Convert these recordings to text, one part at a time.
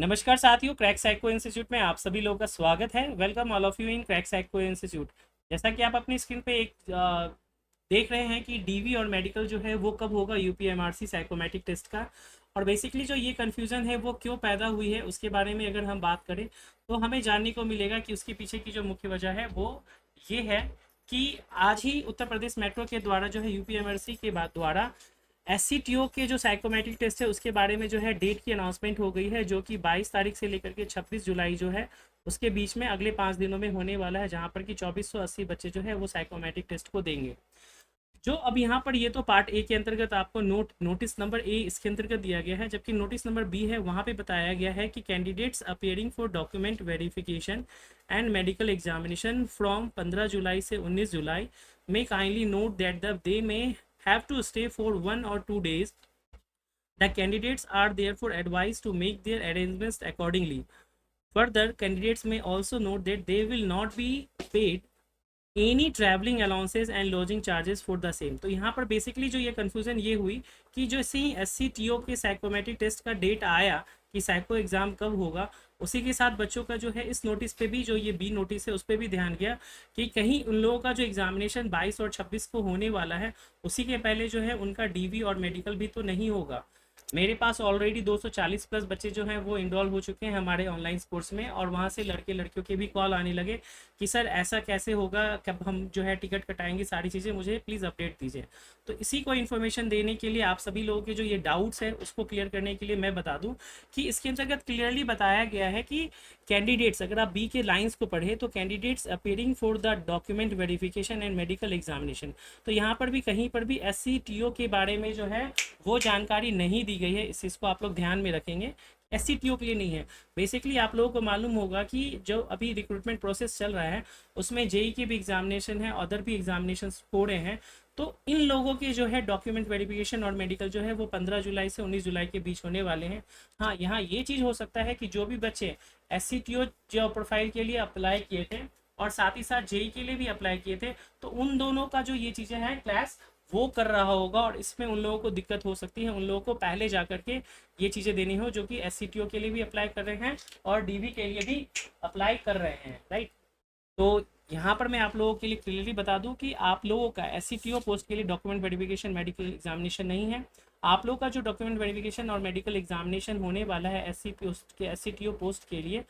नमस्कार साथियों, crack psycho institute में आप सभी लोगों का स्वागत है। Welcome all of you in crack psycho institute. जैसा कि आप अपनी स्क्रीन पे एक देख रहे हैं कि डीवी और मेडिकल जो है वो कब होगा, यूपीएमआरसी साइकोमेट्रिक टेस्ट का। और बेसिकली जो ये कन्फ्यूज़न है वो क्यों पैदा हुई है उसके बारे में अगर हम बात करें तो हमें जानने को मिलेगा कि उसके पीछे की जो मुख्य वजह है वो ये है कि आज ही उत्तर प्रदेश मेट्रो के द्वारा जो है यूपीएमआरसी के बाद द्वारा एससीटीओ के जो साइकोमेट्रिक टेस्ट है उसके बारे में जो है डेट की अनाउंसमेंट हो गई है, जो कि 22 तारीख से लेकर के 26 जुलाई जो है उसके बीच में अगले 5 दिनों में होने वाला है, जहां पर कि 2480 बच्चे जो है वो साइकोमेट्रिक टेस्ट को देंगे। जो अब यहाँ पर ये तो पार्ट ए के अंतर्गत आपको नोटिस नंबर ए इसके अंतर्गत दिया गया है, जबकि नोटिस नंबर बी है वहाँ पे बताया गया है कि candidates appearing for document verification and medical examination from 15 जुलाई से 19 जुलाई में kindly note that the they में have to stay for 1 or 2 days. The candidates are therefore advised to make their arrangements accordingly. Further, candidates may also note that they will not be paid any travelling allowances and lodging charges for the same. तो यहाँ पर basically जो ये confusion ये हुई कि जो C S C T O के साइकोमेट्रिक टेस्ट का डेट आया कि साइको एग्ज़ाम कब होगा, उसी के साथ बच्चों का जो है इस नोटिस पे भी, जो ये बी नोटिस है उस पर भी ध्यान गया कि कहीं उन लोगों का जो एग्जामिनेशन 22 और 26 को होने वाला है उसी के पहले जो है उनका डीवी और मेडिकल भी तो नहीं होगा। मेरे पास ऑलरेडी 240 प्लस बच्चे जो हैं वो इनरोल हो चुके हैं हमारे ऑनलाइन कोर्स में, और वहाँ से लड़के लड़कियों के भी कॉल आने लगे कि सर ऐसा कैसे होगा, कब हम जो है टिकट कटाएंगे, सारी चीज़ें मुझे प्लीज़ अपडेट दीजिए। तो इसी को इन्फॉर्मेशन देने के लिए, आप सभी लोगों के जो ये डाउट्स हैं उसको क्लियर करने के लिए मैं बता दूं कि इसके अंतर्गत क्लियरली बताया गया है कि कैंडिडेट्स, अगर आप बी के लाइन्स को पढ़े तो candidates appearing for the document verification and medical examination, तो यहाँ पर भी कहीं पर भी एस के बारे में जो है वो जानकारी नहीं दी गई है। इस चीज़ को आप लोग ध्यान में रखेंगे, एस के लिए नहीं है। बेसिकली आप लोगों को मालूम होगा कि जो अभी रिक्रूटमेंट प्रोसेस चल रहा है उसमें जेई के भी एग्जामिनेशन है, अदर भी एग्जामिनेशन हो रहे हैं, तो इन लोगों के जो है डॉक्यूमेंट वेरिफिकेशन और मेडिकल जो है वो 15 जुलाई से 19 जुलाई के बीच होने वाले हैं। हाँ, यहाँ ये चीज़ हो सकता है कि जो भी बच्चे एस जो प्रोफाइल के लिए अप्लाई किए थे और साथ ही साथ जेई के लिए भी अप्लाई किए थे, तो उन दोनों का जो ये चीज़ें हैं क्लास वो कर रहा होगा, और इसमें उन लोगों को दिक्कत हो सकती है। उन लोगों को पहले जा करके ये चीज़ें देनी हो जो कि एस के लिए भी अप्लाई कर रहे हैं और डीवी के लिए भी अप्लाई कर रहे हैं, राइट। तो यहाँ पर मैं आप लोगों के लिए क्लियरली बता दूं कि आप लोगों का एस पोस्ट के लिए डॉक्यूमेंट वेरिफिकेशन मेडिकल एग्जामिनेशन नहीं है। आप लोगों का जो डॉक्यूमेंट वेरिफिकेशन और मेडिकल एग्जामिनेशन होने वाला है एस पोस्ट के लिए,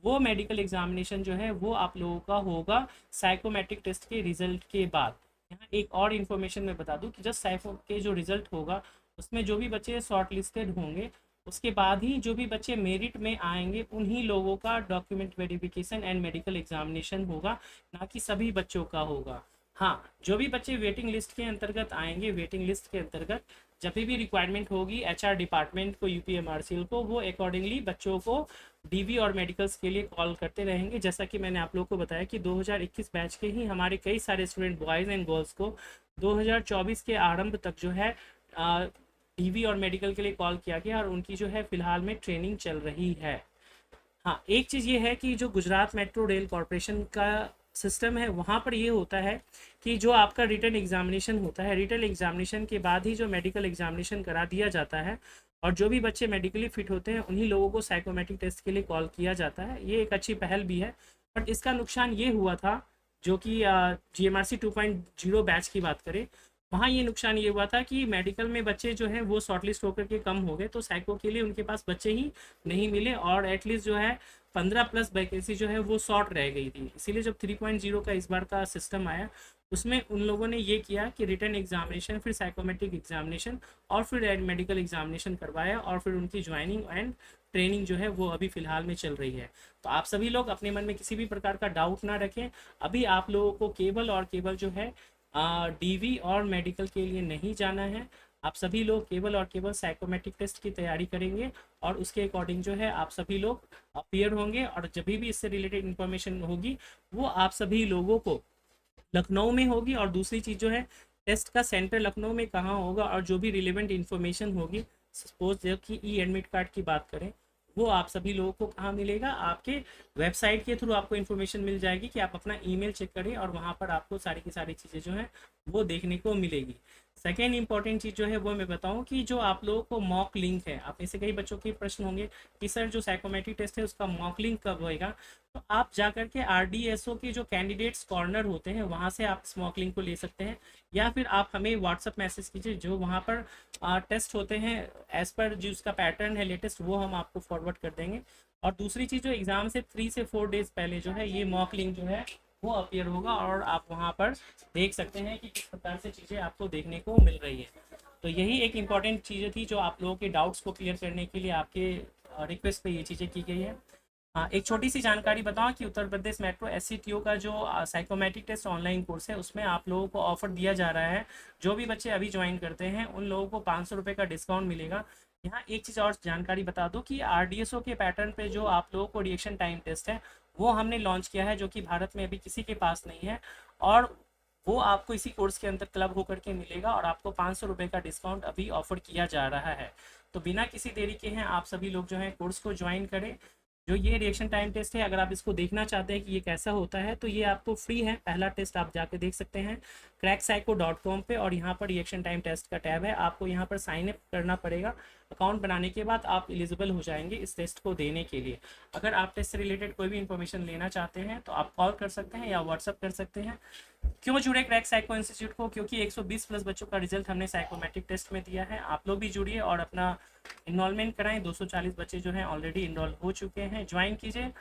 वो मेडिकल एग्जामिनेशन जो है वो आप लोगों का होगा साइकोमेट्रिक टेस्ट के रिजल्ट के बाद। यहाँ एक और इन्फॉर्मेशन मैं बता दूं कि जब साइको के जो रिजल्ट होगा उसमें जो भी बच्चे शॉर्ट लिस्टेड होंगे उसके बाद ही जो भी बच्चे मेरिट में आएंगे उन्हीं लोगों का document verification and medical examination होगा, ना कि सभी बच्चों का होगा। हाँ, जो भी बच्चे वेटिंग लिस्ट के अंतर्गत आएंगे, वेटिंग लिस्ट के अंतर्गत जब भी रिक्वायरमेंट होगी एचआर डिपार्टमेंट को, यूपीएमआरसीएल को, वो अकॉर्डिंगली बच्चों को डीवी और मेडिकल्स के लिए कॉल करते रहेंगे। जैसा कि मैंने आप लोग को बताया कि 2021 बैच के ही हमारे कई सारे स्टूडेंट बॉयज़ एंड गर्ल्स को 2024 के आरंभ तक जो है डीवी और मेडिकल के लिए कॉल किया गया, और उनकी जो है फिलहाल में ट्रेनिंग चल रही है। हाँ, एक चीज़ ये है कि जो गुजरात मेट्रो रेल कॉरपोरेशन का सिस्टम है वहाँ पर ये होता है कि जो आपका रिटन एग्जामिनेशन होता है, रिटन एग्जामिनेशन के बाद ही जो मेडिकल एग्जामिनेशन करा दिया जाता है, और जो भी बच्चे मेडिकली फिट होते हैं उन्हीं लोगों को साइकोमेट्रिक टेस्ट के लिए कॉल किया जाता है। ये एक अच्छी पहल भी है, बट इसका नुकसान ये हुआ था, जो कि GMRC 2.0 बैच की बात करें, वहाँ ये नुकसान ये हुआ था कि मेडिकल में बच्चे जो हैं वो शॉर्टलिस्ट होकर के कम हो गए, तो साइको के लिए उनके पास बच्चे ही नहीं मिले, और एटलीस्ट जो है 15 प्लस वैकेंसी जो है वो शॉर्ट रह गई थी। इसीलिए जब 3.0 का इस बार का सिस्टम आया उसमें उन लोगों ने ये किया कि रिटन एग्जामिनेशन, फिर साइकोमेट्रिक एग्जामिनेशन और फिर मेडिकल एग्जामिनेशन करवाया, और फिर उनकी ज्वाइनिंग एंड ट्रेनिंग जो है वो अभी फ़िलहाल में चल रही है। तो आप सभी लोग अपने मन में किसी भी प्रकार का डाउट ना रखें। अभी आप लोगों को केवल और केवल जो है डीवी और मेडिकल के लिए नहीं जाना है। आप सभी लोग केवल और केवल साइकोमेट्रिक टेस्ट की तैयारी करेंगे, और उसके अकॉर्डिंग जो है आप सभी लोग अपीयर होंगे, और जब भी इससे रिलेटेड इन्फॉर्मेशन होगी वो आप सभी लोगों को लखनऊ में होगी। और दूसरी चीज़ जो है, टेस्ट का सेंटर लखनऊ में कहाँ होगा, और जो भी रिलेवेंट इन्फॉर्मेशन होगी, सपोज जब कि ई एडमिट कार्ड की बात करें, वो आप सभी लोगों को कहाँ मिलेगा, आपके वेबसाइट के थ्रू आपको इन्फॉर्मेशन मिल जाएगी कि आप अपना ईमेल चेक करें, और वहाँ पर आपको सारी की सारी चीज़ें जो हैं वो देखने को मिलेगी। सेकेंड इंपॉर्टेंट चीज़ जो है वो मैं बताऊं कि जो आप लोगों को मॉक लिंक है, आप में से कई बच्चों के प्रश्न होंगे कि सर जो साइकोमेट्रिक टेस्ट है उसका मॉक लिंक कब होएगा। तो आप जा करके RDSO के जो कैंडिडेट्स कॉर्नर होते हैं वहाँ से आप इस मॉक लिंक को ले सकते हैं, या फिर आप हमें व्हाट्सअप मैसेज कीजिए, जो वहाँ पर टेस्ट होते हैं एज़ पर जो उसका पैटर्न है लेटेस्ट वो हम आपको फॉरवर्ड कर देंगे। और दूसरी चीज़, जो एग्ज़ाम से 3 से 4 डेज़ पहले जो है ये मॉक लिंक जो है वो अपीयर होगा, और आप वहाँ पर देख सकते हैं कि किस प्रकार से चीज़ें आपको देखने को मिल रही है। तो यही एक इम्पॉर्टेंट चीज़ें थी जो आप लोगों के डाउट्स को क्लियर करने के लिए आपके रिक्वेस्ट पे ये चीज़ें की गई है। हाँ, एक छोटी सी जानकारी बताऊं कि उत्तर प्रदेश मेट्रो SCTO का जो साइकोमेट्रिक टेस्ट ऑनलाइन कोर्स है उसमें आप लोगों को ऑफर दिया जा रहा है। जो भी बच्चे अभी ज्वाइन करते हैं उन लोगों को 500 रुपये का डिस्काउंट मिलेगा। यहाँ एक चीज़ और जानकारी बता दूं कि RDSO के पैटर्न पे जो आप लोगों को रिएक्शन टाइम टेस्ट है वो हमने लॉन्च किया है, जो कि भारत में अभी किसी के पास नहीं है, और वो आपको इसी कोर्स के अंदर क्लब होकर के मिलेगा, और आपको 500 रुपये का डिस्काउंट अभी ऑफर किया जा रहा है। तो बिना किसी देरी के हैं आप सभी लोग जो हैं कोर्स को ज्वाइन करें। जो ये रिएक्शन टाइम टेस्ट है, अगर आप इसको देखना चाहते हैं कि ये कैसा होता है तो ये आपको फ्री है। पहला टेस्ट आप जाके देख सकते हैं crackpsycho.com पे, और यहाँ पर रिएक्शन टाइम टेस्ट का टैब है, आपको यहाँ पर साइन अप करना पड़ेगा। अकाउंट बनाने के बाद आप एलिजिबल हो जाएंगे इस टेस्ट को देने के लिए। अगर आप टेस्ट से रिलेटेड कोई भी इन्फॉर्मेशन लेना चाहते हैं तो आप कॉल कर सकते हैं या व्हाट्सअप कर सकते हैं। क्यों जुड़े क्रैक साइको इंस्टीट्यूट को? क्योंकि 120 प्लस बच्चों का रिजल्ट हमने साइकोमेट्रिक टेस्ट में दिया है। आप लोग भी जुड़िए और अपना इनरोलमेंट कराएं। 240 बच्चे जो हैं ऑलरेडी इनरोल हो चुके हैं। ज्वाइन कीजिए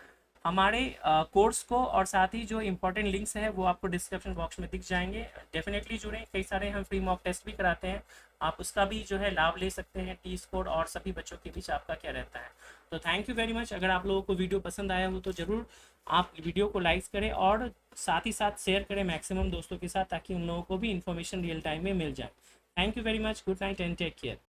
हमारे कोर्स को, और साथ ही जो इंपॉर्टेंट लिंक्स है वो आपको डिस्क्रिप्शन बॉक्स में दिख जाएंगे। डेफिनेटली जुड़ें। कई सारे हम फ्री मॉक टेस्ट भी कराते हैं, आप उसका भी जो है लाभ ले सकते हैं। टी स्कोर और सभी बच्चों के बीच आपका क्या रहता है। तो थैंक यू वेरी मच। अगर आप लोगों को वीडियो पसंद आया हो तो ज़रूर आप वीडियो को लाइक करें, और साथ ही साथ शेयर करें मैक्सिमम दोस्तों के साथ, ताकि उन लोगों को भी इन्फॉर्मेशन रियल टाइम में मिल जाए। Thank you very much. Good night and take care.